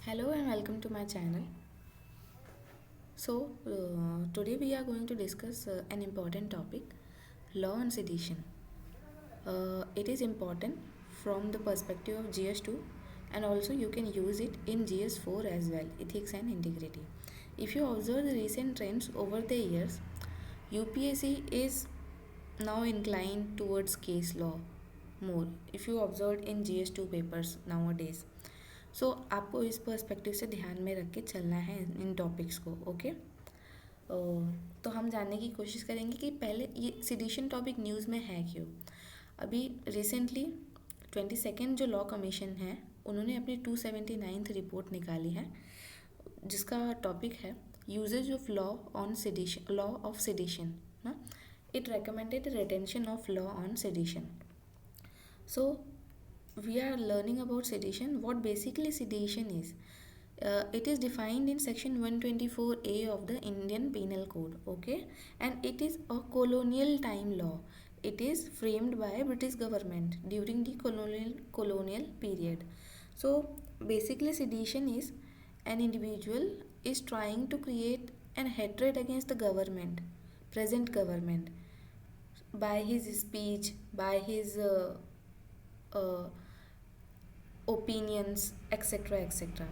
Hello and welcome to my channel. Today we are going to discuss an important topic, law and sedition. It is important from the perspective of GS2, and also you can use it in GS4 as well, ethics and integrity. If you observe the recent trends over the years, UPSC is now inclined towards case law more. If you observed in GS2 papers nowadays, सो आपको इस perspective से ध्यान में रख के चलना है इन topics को। ओके, तो हम जानने की कोशिश करेंगे कि पहले ये सिडिशन टॉपिक न्यूज़ में है क्यों। अभी रिसेंटली 22nd जो लॉ कमीशन है उन्होंने अपनी 279th रिपोर्ट निकाली है, जिसका टॉपिक है usages of law on sedition, law of sedition ना। It recommended retention of law on sedition. So we are learning about sedition. What basically sedition is? It is defined in section 124A of the Indian Penal Code. Okay, and it is a colonial time law. It is framed by British government during the colonial period. So basically sedition is an individual is trying to create an hatred against the government, present government, by his speech, by his uh, opinions, etc. etc.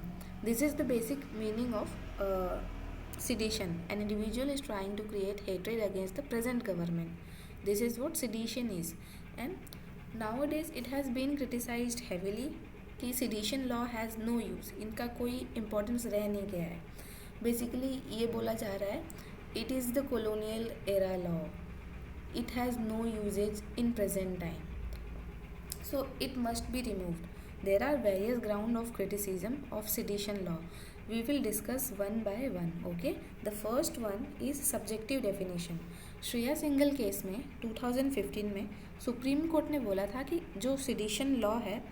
This is the basic meaning of sedition. An individual is trying to create hatred against the present government. This is what sedition is. And nowadays it has been criticized heavily कि sedition law has no use, इनका कोई importance रह नहीं गया है. Basically ये बोला जा रहा है it is the colonial era law, it has no usage in present time, so it must be removed. There are various grounds of criticism of sedition law. We will discuss one by one. Okay, the first one is subjective definition. Shreya Singhal case में 2015 में supreme court ने बोला था कि जो sedition law है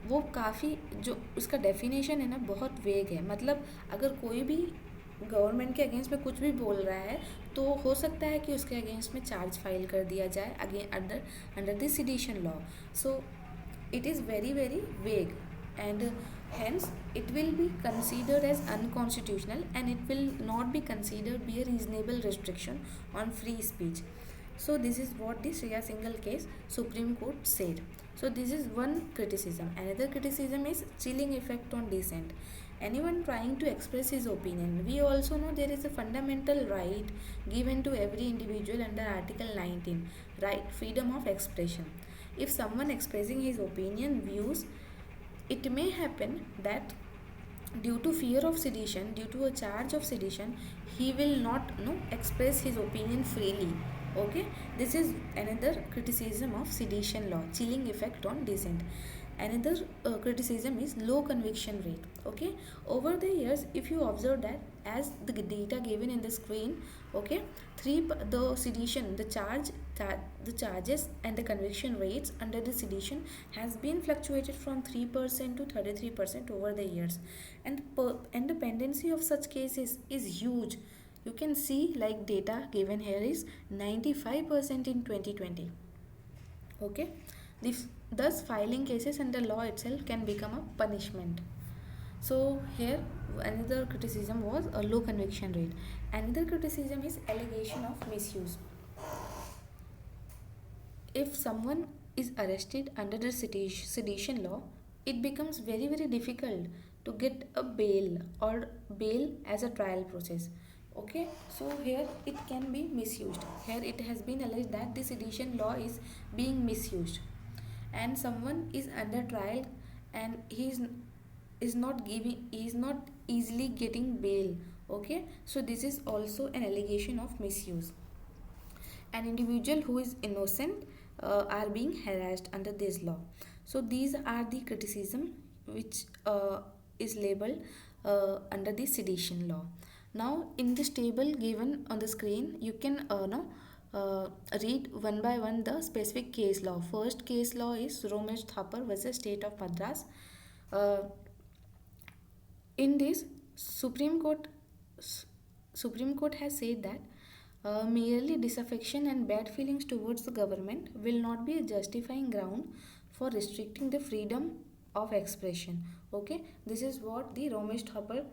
वो काफ़ी, जो उसका डेफिनेशन है ना, बहुत वेग है. मतलब अगर कोई भी गवर्नमेंट के अगेंस्ट में कुछ भी बोल रहा है तो हो सकता है कि उसके अगेंस्ट में चार्ज फाइल कर दिया जाए again under the sedition law. So it is very very vague, and hence it will be considered as unconstitutional, and it will not be considered be a reasonable restriction on free speech. So this is what the Shreya Singhal case Supreme Court said. So this is one criticism. Another criticism is chilling effect on dissent. Anyone trying to express his opinion, we also know there is a fundamental right given to every individual under Article 19, right, freedom of expression. If someone expressing his opinion, views, it may happen that due to fear of sedition, due to a charge of sedition, he will not express his opinion freely. Okay, this is another criticism of sedition law, chilling effect on dissent. Another criticism is low conviction rate. Okay, over the years, if you observe that as the data given in the screen, okay, the sedition, the charges and the conviction rates under the sedition has been fluctuated from 3% to 33% over the years, and the pendency of such cases is huge. You can see like data given here is 95% in 2020. Okay, thus filing cases under law itself can become a punishment. So here another criticism was a low conviction rate. Another criticism is allegation of misuse. If someone is arrested under the sedition law, it becomes very very difficult to get a bail or bail as a trial process. Okay, so here it can be misused. Here it has been alleged that the sedition law is being misused, and someone is under trial and he is not easily getting bail. Okay, so this is also an allegation of misuse. An individual who is innocent are being harassed under this law. So these are the criticism which is labeled under the sedition law. Now in this table given on the screen, you can read one by one the specific case law. First case law is Romesh Thapar versus State of Madras. Uh, in this, Supreme Court Supreme Court has said that merely disaffection and bad feelings towards the government will not be a justifying ground for restricting the freedom of expression. Okay, this is what the Ramesh Thapar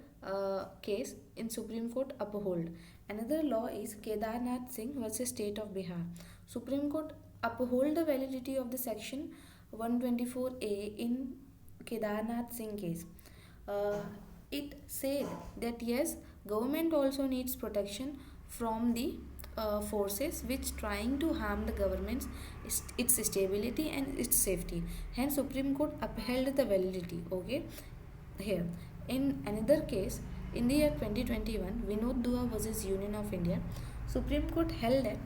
case in Supreme Court uphold. Another law is Kedarnath Singh versus State of Bihar. Supreme Court uphold the validity of the section 124A in Kedarnath Singh case. uh, it said that yes, government also needs protection from the forces which trying to harm the government's its stability and its safety. Hence Supreme Court upheld the validity. Okay, here in another case, in the year 2021, Vinod Dua versus Union of India, Supreme Court held that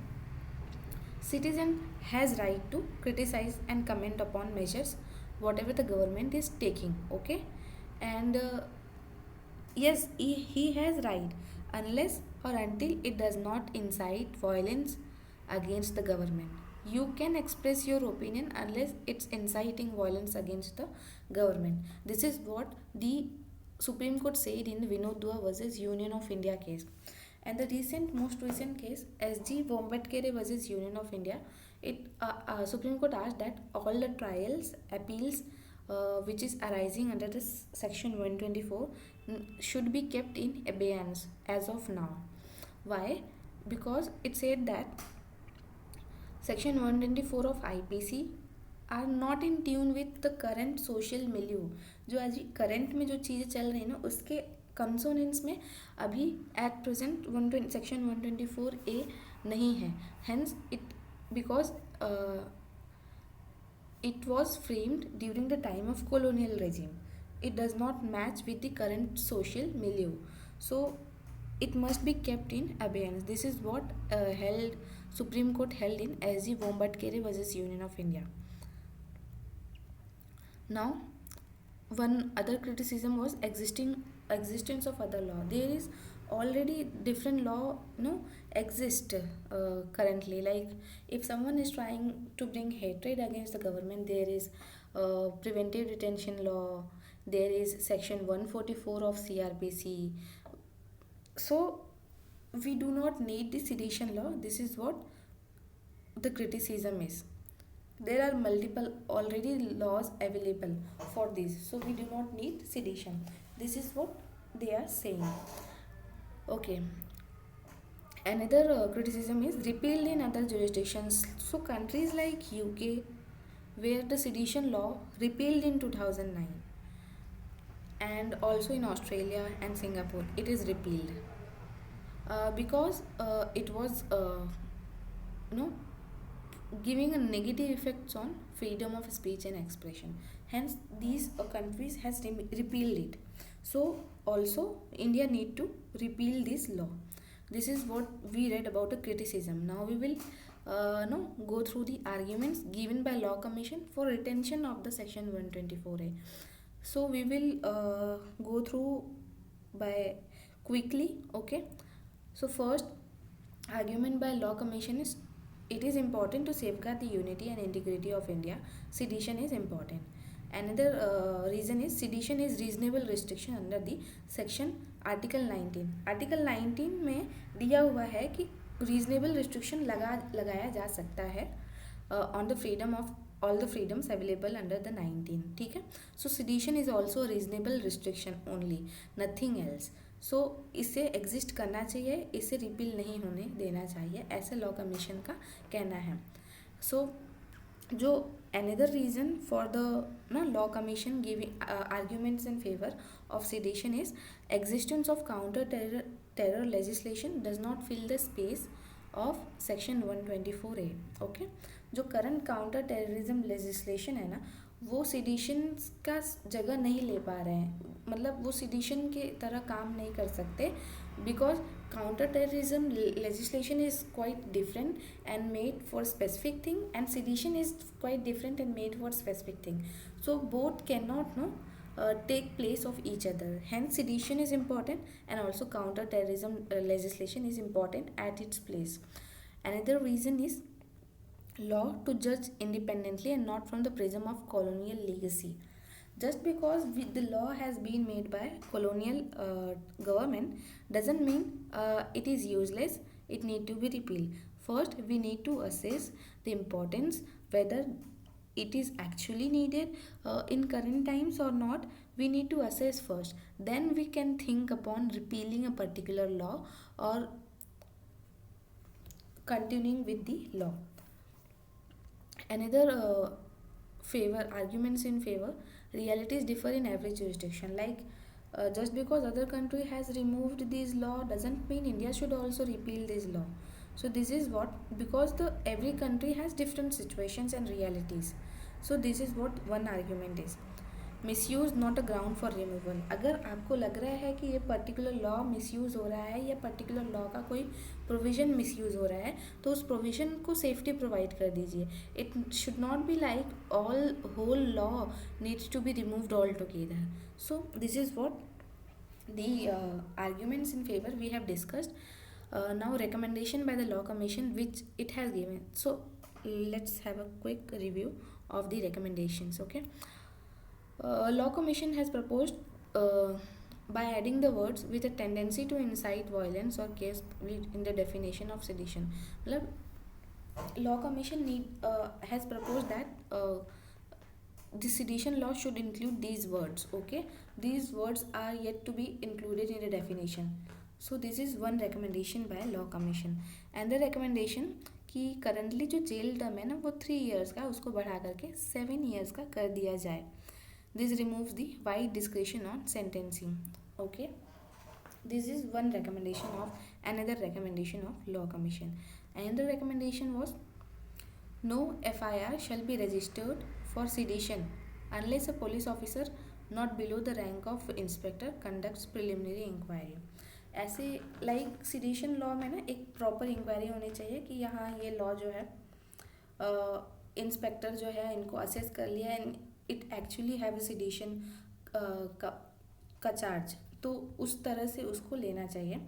citizen has right to criticize and comment upon measures whatever the government is taking. Okay, and yes, he has right unless or until it does not incite violence against the government. You can express your opinion unless it's inciting violence against the government. This is what the Supreme Court said in Vinod Dua versus Union of India case. And the most recent case, SG Bombatkere versus Union of India, Supreme Court asked that all the trials, appeals, which is arising under this section 124 should be kept in abeyance as of now. Why? Because it said that section 124 of IPC are not in tune with the current social milieu. जो आज current में जो चीज़ें चल रही हैं ना, उसके कंसोनेंस में अभी एट प्रेजेंट सेक्शन 124A नहीं है. Hence it, because it was framed during the time of colonial regime, it does not match with the current social milieu, so it must be kept in abeyance. This is what Supreme Court held in SG Bombatkere versus Union of India. Now, one other criticism was existence of other law. There is already different law exist currently. Like if someone is trying to bring hatred against the government, there is preventive detention law, there is section 144 of CRPC. So we do not need the sedition law. This is what the criticism is. There are multiple already laws available for this, so we do not need sedition. This is what they are saying. Okay, another criticism is repealed in other jurisdictions. So countries like UK, where the sedition law repealed in 2009, and also in Australia and Singapore it is repealed because it was giving a negative effects on freedom of speech and expression. Hence these countries has repealed it. So also India need to repeal this law. This is what we read about the criticism. Now we will go through the arguments given by Law Commission for retention of the section 124A. So we will go through by quickly. Okay, so first argument by Law Commission is, it is important to safeguard the unity and integrity of India. Sedition is important. Another reason is sedition is reasonable restriction under the section article 19. Article 19 में दिया हुआ है कि reasonable restriction लगाया जा सकता है on the freedom of all the freedoms available under the 19. ठीक है, so sedition is also reasonable restriction only, nothing else. So इसे एग्जिस्ट करना चाहिए, इसे रिपील नहीं होने देना चाहिए, ऐसा लॉ कमीशन का कहना है. सो जो another reason for the law commission giving arguments in favor of sedition is existence of counter terror legislation does not fill the space of section 124A. okay, जो करंट काउंटर टेररिज्म लेजिस्लेशन है ना, वो sedition का जगह नहीं ले पा रहे हैं. मतलब वो सिडिशन के तरह काम नहीं कर सकते, because counter terrorism legislation is quite different and made for specific thing, and sedition is quite different and made for specific thing. So both cannot take place of each other. Hence sedition is important and also counter terrorism legislation is important at its place. Another reason is law to judge independently and not from the prism of colonial legacy. Just because the law has been made by colonial government doesn't mean it is useless, it need to be repealed. First we need to assess the importance, whether it is actually needed in current times or not, we need to assess first. Then we can think upon repealing a particular law or continuing with the law. Another favor arguments in favor, realities differ in every jurisdiction. Like just because other country has removed this law doesn't mean India should also repeal this law. So this is what, because the every country has different situations and realities. So this is what one argument is. Misuse not a ground for removal. अगर आपको लग रहा है कि ये particular law misuse हो रहा है या पर्टिकुलर लॉ का कोई प्रोविज़न मिसयूज़ हो रहा है, तो उस प्रोविज़न को सेफ्टी प्रोवाइड कर दीजिए. It should not be like all whole law needs to be removed all together. So this is what the arguments in favor we have discussed. Now recommendation by the law commission which it has given. So let's have a quick review of the recommendations. Okay. Law commission has proposed by adding the words with a tendency to incite violence or case in the definition of sedition. Law commission has proposed that the sedition law should include these words. Okay, these words are yet to be included in the definition. So this is one recommendation by law commission. And the recommendation कि currently जो jail term है ना वो 3 years का, उसको बढ़ा करके 7 years का कर दिया जाए. This removes the wide discretion on sentencing. Okay, this is one recommendation of another recommendation of law commission. Another recommendation was no FIR shall be registered for sedition unless a police officer not below the rank of inspector conducts preliminary inquiry. ऐसे like sedition law में ना एक proper inquiry होनी चाहिए कि यहाँ ये law जो है इंस्पेक्टर जो है इनको असेस कर लिया and it actually have sedition का चार्ज, तो उस तरह से उसको लेना चाहिए.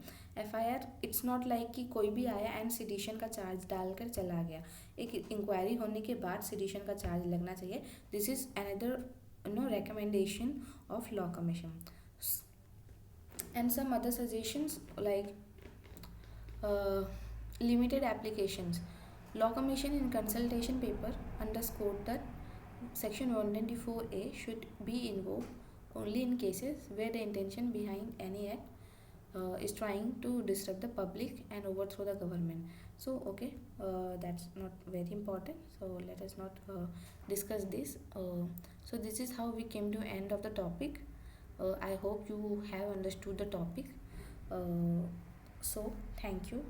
FIR इट्स नॉट लाइक कि कोई भी आया एंड सिडिशन का चार्ज डालकर चला गया. एक इंक्वायरी होने के बाद सिडिशन का चार्ज लगना चाहिए. This is another recommendation of law commission. And some other suggestions like limited applications. Law commission in consultation paper underscored that section 194A should be invoked only in cases where the intention behind any act is trying to disrupt the public and overthrow the government. So okay, that's not very important, so let us not discuss this. So this is how we came to end of the topic. I hope you have understood the topic. So thank you.